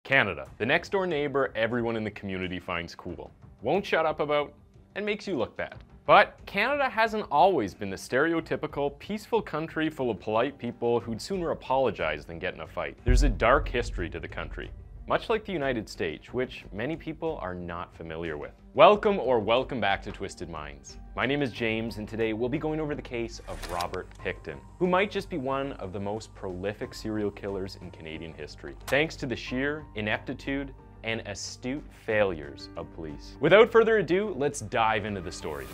Canada, the next door neighbor everyone in the community finds cool, won't shut up about, and makes you look bad. But Canada hasn't always been the stereotypical, peaceful country full of polite people who'd sooner apologize than get in a fight. There's a dark history to the country, much like the United States, which many people are not familiar with. Welcome back to Twisted Minds. My name is James, and today we'll be going over the case of Robert Pickton, who might just be one of the most prolific serial killers in Canadian history, thanks to the sheer ineptitude and astute failures of police. Without further ado, let's dive into the story.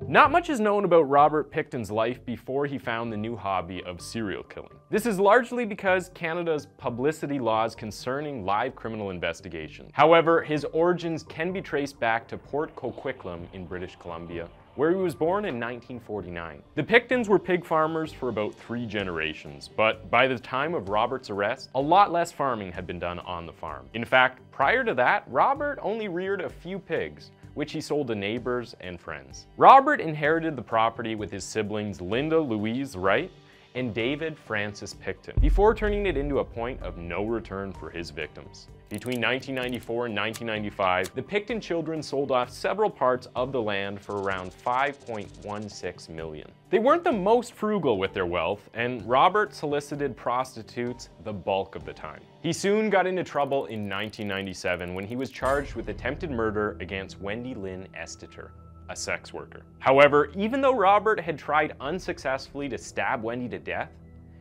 Not much is known about Robert Pickton's life before he found the new hobby of serial killing. This is largely because Canada's publicity laws concerning live criminal investigation. However, his origins can be traced back to Port Coquitlam in British Columbia, where he was born in 1949. The Picktons were pig farmers for about 3 generations, but by the time of Robert's arrest, a lot less farming had been done on the farm. In fact, prior to that, Robert only reared a few pigs, which he sold to neighbors and friends. Robert inherited the property with his siblings Linda Louise Wright and David Francis Pickton, before turning it into a point of no return for his victims. Between 1994 and 1995, the Pickton children sold off several parts of the land for around $5.16 million. They weren't the most frugal with their wealth, and Robert solicited prostitutes the bulk of the time. He soon got into trouble in 1997 when he was charged with attempted murder against Wendy Lynn Esteter, a sex worker. However, even though Robert had tried unsuccessfully to stab Wendy to death,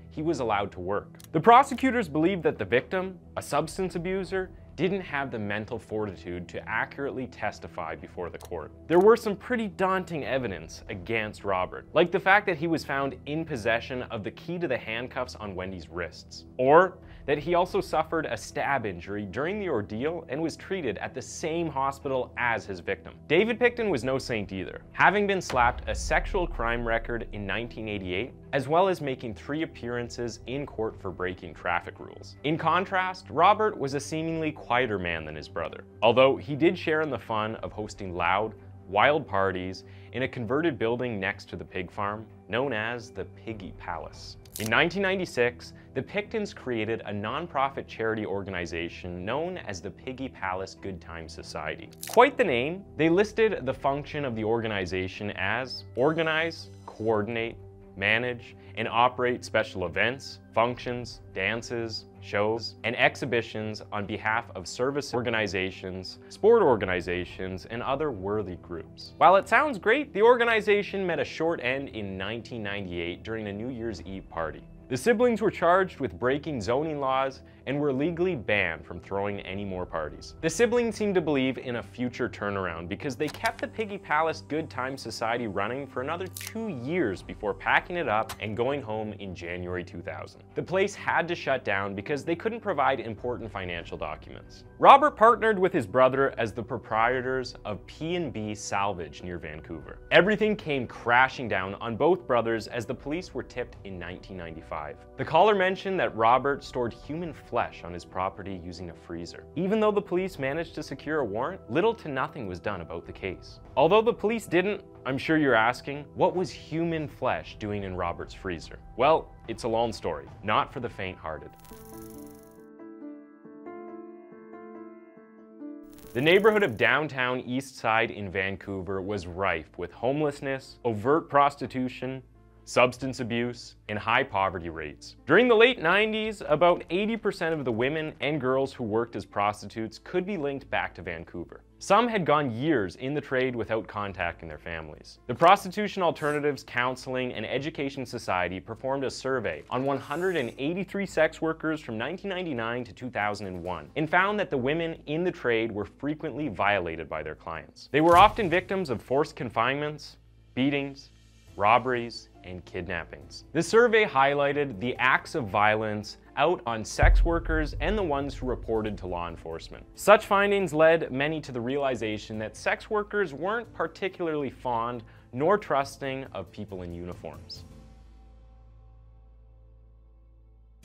he was allowed to work. The prosecutors believed that the victim, a substance abuser, didn't have the mental fortitude to accurately testify before the court. There were some pretty daunting evidence against Robert, like the fact that he was found in possession of the key to the handcuffs on Wendy's wrists, or that he also suffered a stab injury during the ordeal and was treated at the same hospital as his victim. David Pickton was no saint either, having been slapped a sexual crime record in 1988, as well as making 3 appearances in court for breaking traffic rules. In contrast, Robert was a seemingly quieter man than his brother, although he did share in the fun of hosting loud, wild parties in a converted building next to the pig farm known as the Piggy Palace. In 1996, the Picktons created a non-profit charity organization known as the Piggy Palace Good Time Society. Quite the name. They listed the function of the organization as organize, coordinate, manage, and operate special events, functions, dances, shows, and exhibitions on behalf of service organizations, sport organizations, and other worthy groups. While it sounds great, the organization met a short end in 1998 during a New Year's Eve party. The siblings were charged with breaking zoning laws and were legally banned from throwing any more parties. The siblings seemed to believe in a future turnaround because they kept the Piggy Palace Good Time Society running for another 2 years before packing it up and going home in January 2000. The place had to shut down because they couldn't provide important financial documents. Robert partnered with his brother as the proprietors of P&B Salvage near Vancouver. Everything came crashing down on both brothers as the police were tipped in 1995. The caller mentioned that Robert stored human flesh on his property using a freezer. Even though the police managed to secure a warrant, little to nothing was done about the case. Although the police didn't, I'm sure you're asking, what was human flesh doing in Robert's freezer? Well, it's a long story, not for the faint-hearted. The neighborhood of downtown East Side in Vancouver was rife with homelessness, overt prostitution, substance abuse, and high poverty rates. During the late 90s, about 80% of the women and girls who worked as prostitutes could be linked back to Vancouver. Some had gone years in the trade without contacting their families. The Prostitution Alternatives Counseling and Education Society performed a survey on 183 sex workers from 1999 to 2001 and found that the women in the trade were frequently violated by their clients. They were often victims of forced confinements, beatings, robberies, and kidnappings. The survey highlighted the acts of violence out on sex workers and the ones who reported to law enforcement. Such findings led many to the realization that sex workers weren't particularly fond nor trusting of people in uniforms.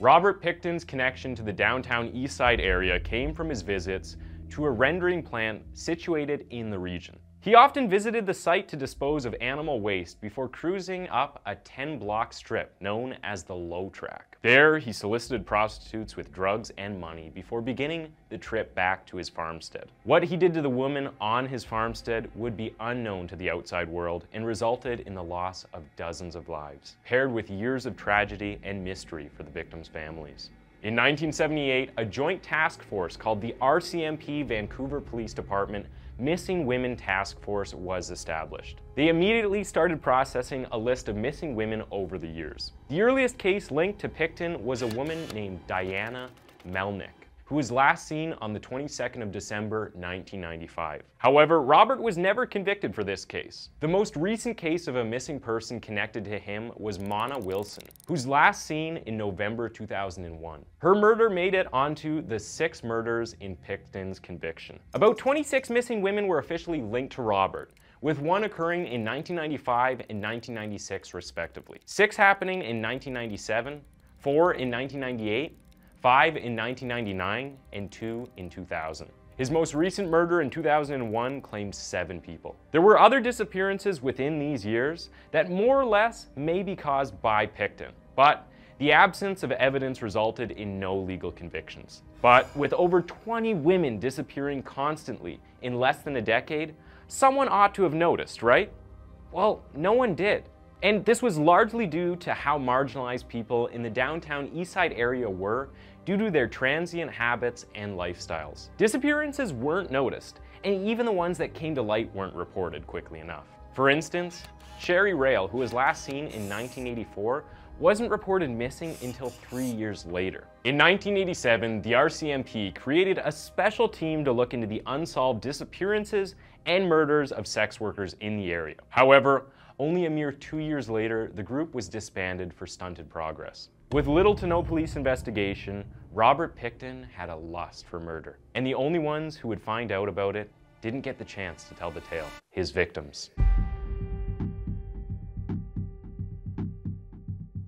Robert Pickton's connection to the downtown East Side area came from his visits to a rendering plant situated in the region. He often visited the site to dispose of animal waste before cruising up a 10-block strip known as the Low Track. track. There, he solicited prostitutes with drugs and money before beginning the trip back to his farmstead. What he did to the women on his farmstead would be unknown to the outside world and resulted in the loss of dozens of lives, paired with years of tragedy and mystery for the victims' families. In 1978, a joint task force called the RCMP Vancouver Police Department Missing Women Task Force was established. They immediately started processing a list of missing women over the years. The earliest case linked to Pickton was a woman named Diana Melnick, who was last seen on the 22nd of December, 1995. However, Robert was never convicted for this case. The most recent case of a missing person connected to him was Mona Wilson, who's last seen in November 2001. Her murder made it onto the 6 murders in Pickton's conviction. About 26 missing women were officially linked to Robert, with 1 occurring in 1995 and 1996 respectively. 6 happening in 1997, 4 in 1998, 5 in 1999, and 2 in 2000. His most recent murder in 2001 claimed 7 people. There were other disappearances within these years that more or less may be caused by Pickton, but the absence of evidence resulted in no legal convictions. But with over 20 women disappearing constantly in less than a decade, someone ought to have noticed, right? Well, no one did. And this was largely due to how marginalized people in the downtown Eastside area were due to their transient habits and lifestyles. Disappearances weren't noticed, and even the ones that came to light weren't reported quickly enough. For instance, Sherry Rail, who was last seen in 1984, wasn't reported missing until 3 years later. In 1987, the RCMP created a special team to look into the unsolved disappearances and murders of sex workers in the area. However, only a mere 2 years later, the group was disbanded for stunted progress. With little to no police investigation, Robert Pickton had a lust for murder, and the only ones who would find out about it didn't get the chance to tell the tale: his victims.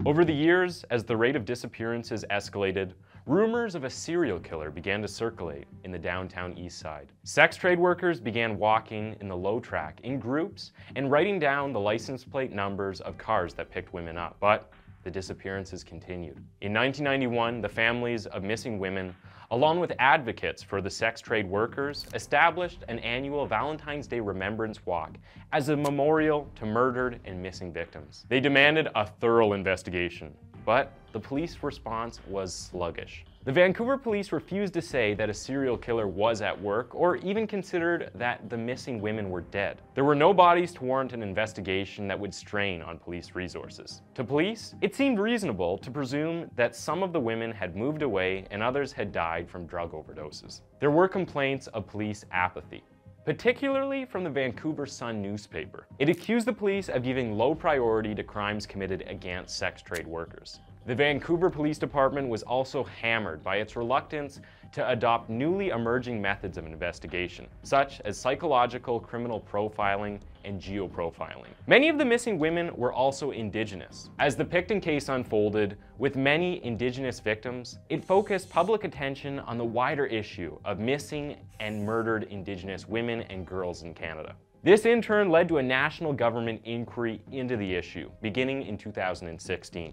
Over the years, as the rate of disappearances escalated, rumors of a serial killer began to circulate in the downtown east side. Sex trade workers began walking in the low track in groups and writing down the license plate numbers of cars that picked women up. But the disappearances continued. In 1991, the families of missing women, along with advocates for the sex trade workers, established an annual Valentine's Day Remembrance Walk as a memorial to murdered and missing victims. They demanded a thorough investigation, but the police response was sluggish. The Vancouver police refused to say that a serial killer was at work or even considered that the missing women were dead. There were no bodies to warrant an investigation that would strain on police resources. To police, it seemed reasonable to presume that some of the women had moved away and others had died from drug overdoses. There were complaints of police apathy, particularly from the Vancouver Sun newspaper. It accused the police of giving low priority to crimes committed against sex trade workers. The Vancouver Police Department was also hammered by its reluctance to adopt newly emerging methods of investigation, such as psychological criminal profiling and geoprofiling. Many of the missing women were also Indigenous. As the Pickton case unfolded, with many Indigenous victims, it focused public attention on the wider issue of missing and murdered Indigenous women and girls in Canada. This in turn led to a national government inquiry into the issue, beginning in 2016.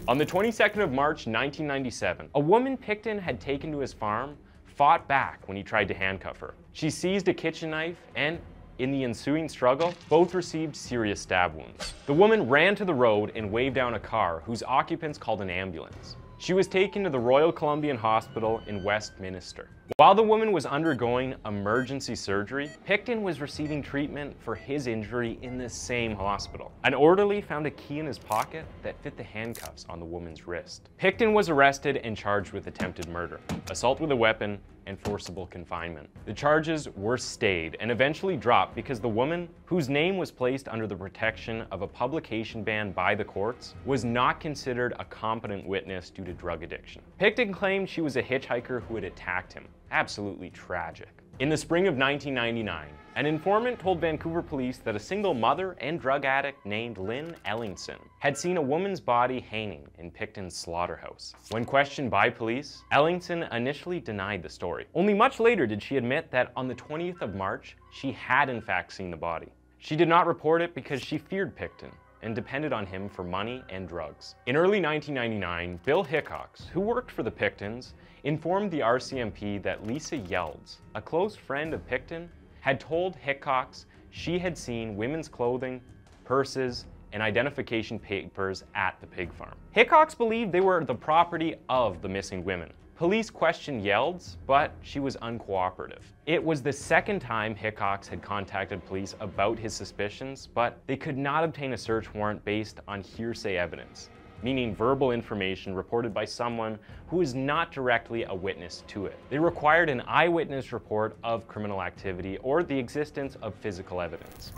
On the 22nd of March, 1997, a woman Pickton had taken to his farm fought back when he tried to handcuff her. She seized a kitchen knife and, in the ensuing struggle, both received serious stab wounds. The woman ran to the road and waved down a car whose occupants called an ambulance. She was taken to the Royal Columbian Hospital in Westminster. While the woman was undergoing emergency surgery, Pickton was receiving treatment for his injury in the same hospital. An orderly found a key in his pocket that fit the handcuffs on the woman's wrist. Pickton was arrested and charged with attempted murder, assault with a weapon, and forcible confinement. The charges were stayed and eventually dropped because the woman, whose name was placed under the protection of a publication ban by the courts, was not considered a competent witness due to drug addiction. Pickton claimed she was a hitchhiker who had attacked him. Absolutely tragic. In the spring of 1999, an informant told Vancouver police that a single mother and drug addict named Lynn Ellingson had seen a woman's body hanging in Pickton's slaughterhouse. When questioned by police, Ellingson initially denied the story. Only much later did she admit that on the 20th of March, she had in fact seen the body. She did not report it because she feared Pickton, and depended on him for money and drugs. In early 1999, Bill Hickox, who worked for the Picktons, informed the RCMP that Lisa Yelds, a close friend of Pickton, had told Hickox she had seen women's clothing, purses, and identification papers at the pig farm. Hickox believed they were the property of the missing women. Police questioned Yelds, but she was uncooperative. It was the second time Hickox had contacted police about his suspicions, but they could not obtain a search warrant based on hearsay evidence, meaning verbal information reported by someone who is not directly a witness to it. They required an eyewitness report of criminal activity or the existence of physical evidence.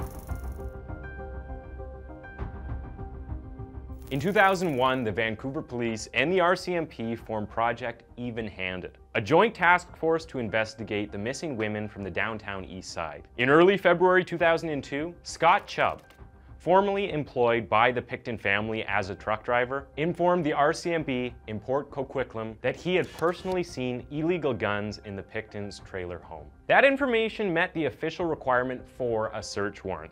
In 2001, the Vancouver Police and the RCMP formed Project Even-Handed, a joint task force to investigate the missing women from the downtown east side. In early February 2002, Scott Chubb, formerly employed by the Pickton family as a truck driver, informed the RCMP in Port Coquitlam that he had personally seen illegal guns in the Picktons' trailer home. That information met the official requirement for a search warrant.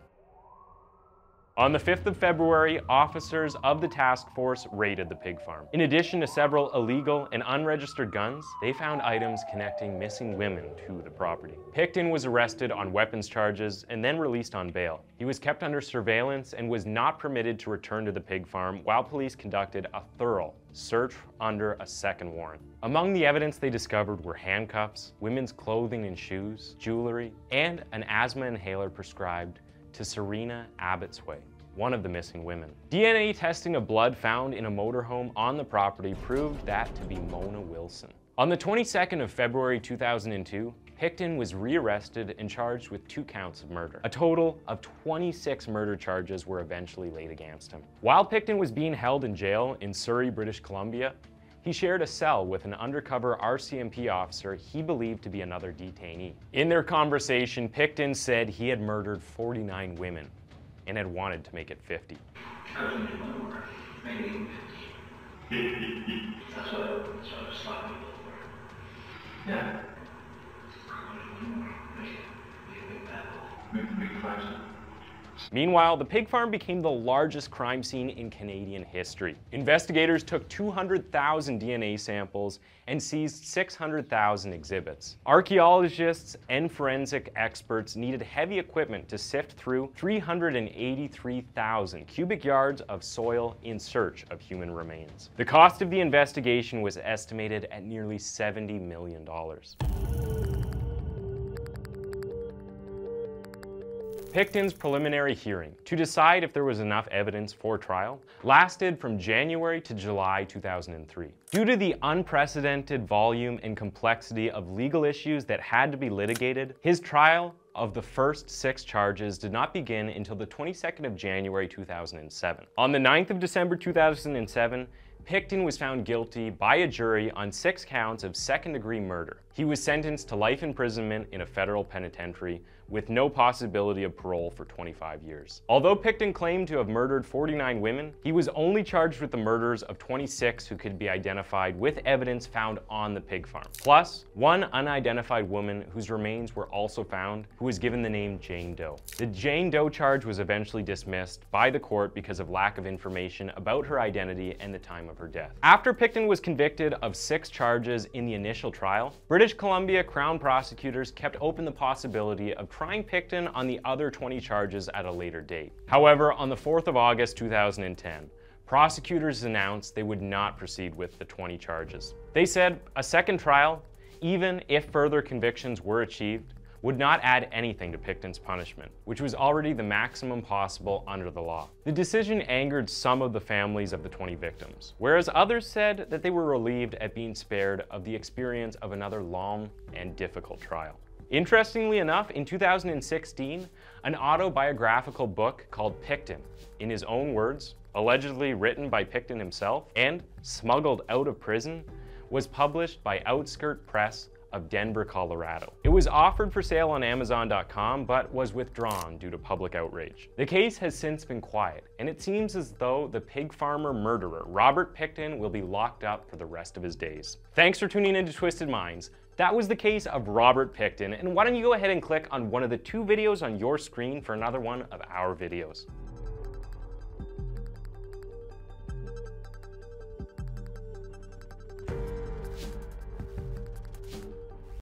On the 5th of February, officers of the task force raided the pig farm. In addition to several illegal and unregistered guns, they found items connecting missing women to the property. Pickton was arrested on weapons charges and then released on bail. He was kept under surveillance and was not permitted to return to the pig farm while police conducted a thorough search under a second warrant. Among the evidence they discovered were handcuffs, women's clothing and shoes, jewelry, and an asthma inhaler prescribed to Serena Abbotsway, one of the missing women. DNA testing of blood found in a motorhome on the property proved that to be Mona Wilson. On the 22nd of February 2002, Pickton was rearrested and charged with 2 counts of murder. A total of 26 murder charges were eventually laid against him. While Pickton was being held in jail in Surrey, British Columbia, he shared a cell with an undercover RCMP officer he believed to be another detainee. In their conversation, Pickton said he had murdered 49 women and had wanted to make it 50. Yeah. Meanwhile, the pig farm became the largest crime scene in Canadian history. Investigators took 200,000 DNA samples and seized 600,000 exhibits. Archaeologists and forensic experts needed heavy equipment to sift through 383,000 cubic yards of soil in search of human remains. The cost of the investigation was estimated at nearly $70 million. Pickton's preliminary hearing, to decide if there was enough evidence for trial, lasted from January to July 2003. Due to the unprecedented volume and complexity of legal issues that had to be litigated, his trial of the first 6 charges did not begin until the 22nd of January 2007. On the 9th of December 2007, Pickton was found guilty by a jury on 6 counts of second-degree murder. He was sentenced to life imprisonment in a federal penitentiary with no possibility of parole for 25 years. Although Pickton claimed to have murdered 49 women, he was only charged with the murders of 26 who could be identified with evidence found on the pig farm, plus 1 unidentified woman whose remains were also found, who was given the name Jane Doe. The Jane Doe charge was eventually dismissed by the court because of lack of information about her identity and the time of her death. After Pickton was convicted of 6 charges in the initial trial, British Columbia Crown prosecutors kept open the possibility of trying Pickton on the other 20 charges at a later date. However, on the 4th of August 2010, prosecutors announced they would not proceed with the 20 charges. They said a second trial, even if further convictions were achieved, would not add anything to Pickton's punishment, which was already the maximum possible under the law. The decision angered some of the families of the 20 victims, whereas others said that they were relieved at being spared of the experience of another long and difficult trial. Interestingly enough, in 2016, an autobiographical book called Pickton, in his own words, allegedly written by Pickton himself and smuggled out of prison, was published by Outskirt Press of Denver, Colorado. It was offered for sale on Amazon.com, but was withdrawn due to public outrage. The case has since been quiet, and it seems as though the pig farmer murderer, Robert Pickton, will be locked up for the rest of his days. Thanks for tuning into Twisted Minds. That was the case of Robert Pickton, and why don't you go ahead and click on one of the 2 videos on your screen for another one of our videos.